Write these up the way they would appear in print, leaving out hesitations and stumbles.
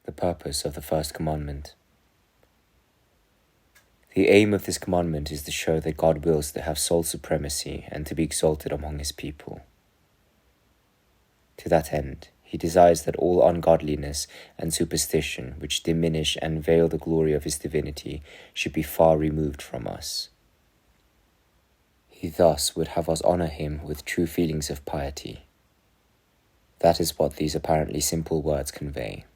The purpose of the first commandment. The aim of this commandment is to show that God wills to have sole supremacy and to be exalted among his people. To that end, he desires that all ungodliness and superstition, which diminish and veil the glory of his divinity, should be far removed from us. He thus would have us honor him with true feelings of piety. That is what these apparently simple words convey.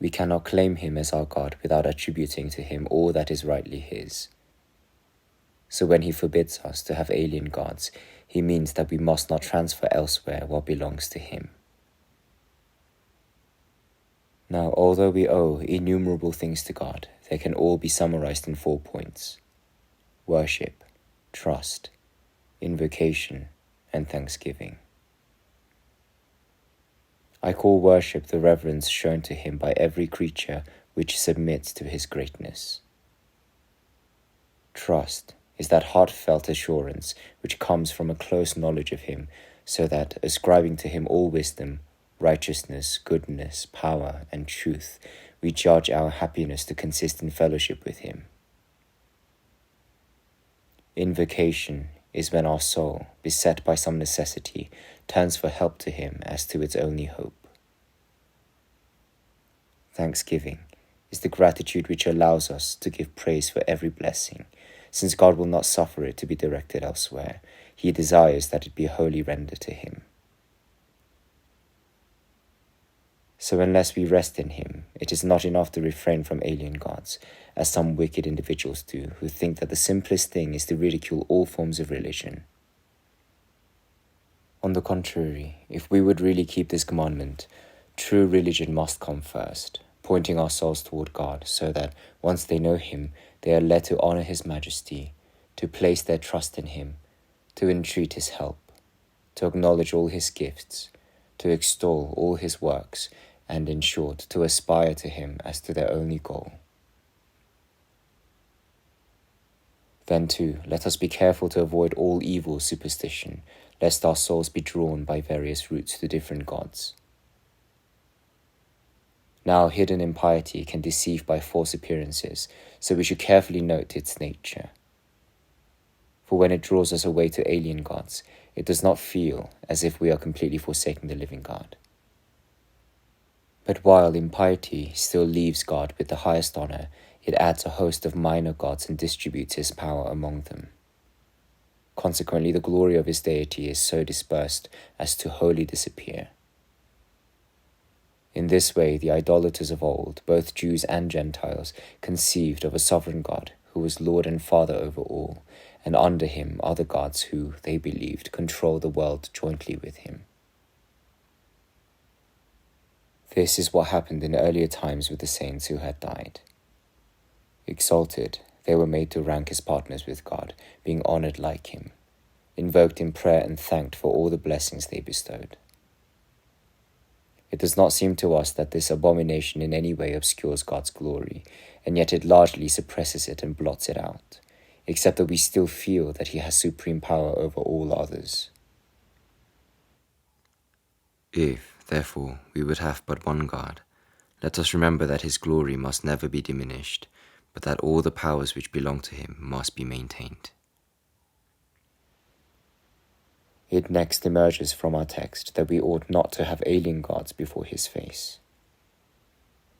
We cannot claim him as our God without attributing to him all that is rightly his. So when he forbids us to have alien gods, he means that we must not transfer elsewhere what belongs to him. Now, although we owe innumerable things to God, they can all be summarized in 4 points: worship, trust, invocation, and thanksgiving. I call worship the reverence shown to him by every creature which submits to his greatness. Trust is that heartfelt assurance which comes from a close knowledge of him, so that, ascribing to him all wisdom, righteousness, goodness, power, and truth, we judge our happiness to consist in fellowship with him. Invocation is when our soul, beset by some necessity, turns for help to him as to its only hope. Thanksgiving is the gratitude which allows us to give praise for every blessing. Since God will not suffer it to be directed elsewhere, he desires that it be wholly rendered to him. So unless we rest in him, it is not enough to refrain from alien gods, as some wicked individuals do, who think that the simplest thing is to ridicule all forms of religion. On the contrary, if we would really keep this commandment, true religion must come first, pointing our souls toward God, so that, once they know him, they are led to honor his majesty, to place their trust in him, to entreat his help, to acknowledge all his gifts, to extol all his works, and in short, to aspire to him as to their only goal. Then too, let us be careful to avoid all evil superstition, lest our souls be drawn by various routes to different gods. Now, hidden impiety can deceive by false appearances, so we should carefully note its nature. For when it draws us away to alien gods, it does not feel as if we are completely forsaking the living God. But while impiety still leaves God with the highest honor, it adds a host of minor gods and distributes his power among them. Consequently, the glory of his deity is so dispersed as to wholly disappear. In this way, the idolaters of old, both Jews and Gentiles, conceived of a sovereign God who was Lord and Father over all, and under him other gods who, they believed, control the world jointly with him. This is what happened in earlier times with the saints who had died. Exalted, they were made to rank as partners with God, being honored like him, invoked in prayer and thanked for all the blessings they bestowed. It does not seem to us that this abomination in any way obscures God's glory, and yet it largely suppresses it and blots it out, except that we still feel that he has supreme power over all others. If, therefore, we would have but one God, let us remember that his glory must never be diminished, but that all the powers which belong to him must be maintained. It next emerges from our text that we ought not to have alien gods before his face.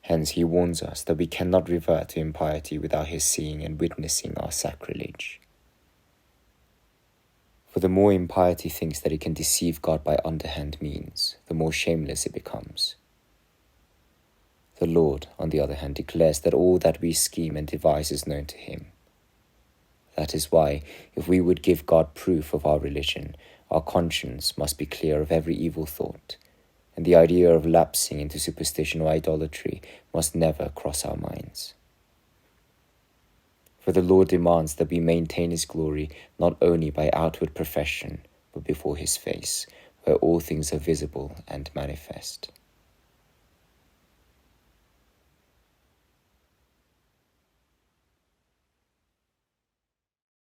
Hence he warns us that we cannot revert to impiety without his seeing and witnessing our sacrilege. For the more impiety thinks that it can deceive God by underhand means, the more shameless it becomes. The Lord, on the other hand, declares that all that we scheme and devise is known to him. That is why, if we would give God proof of our religion, our conscience must be clear of every evil thought, and the idea of lapsing into superstition or idolatry must never cross our minds. For the Lord demands that we maintain his glory not only by outward profession, but before his face, where all things are visible and manifest.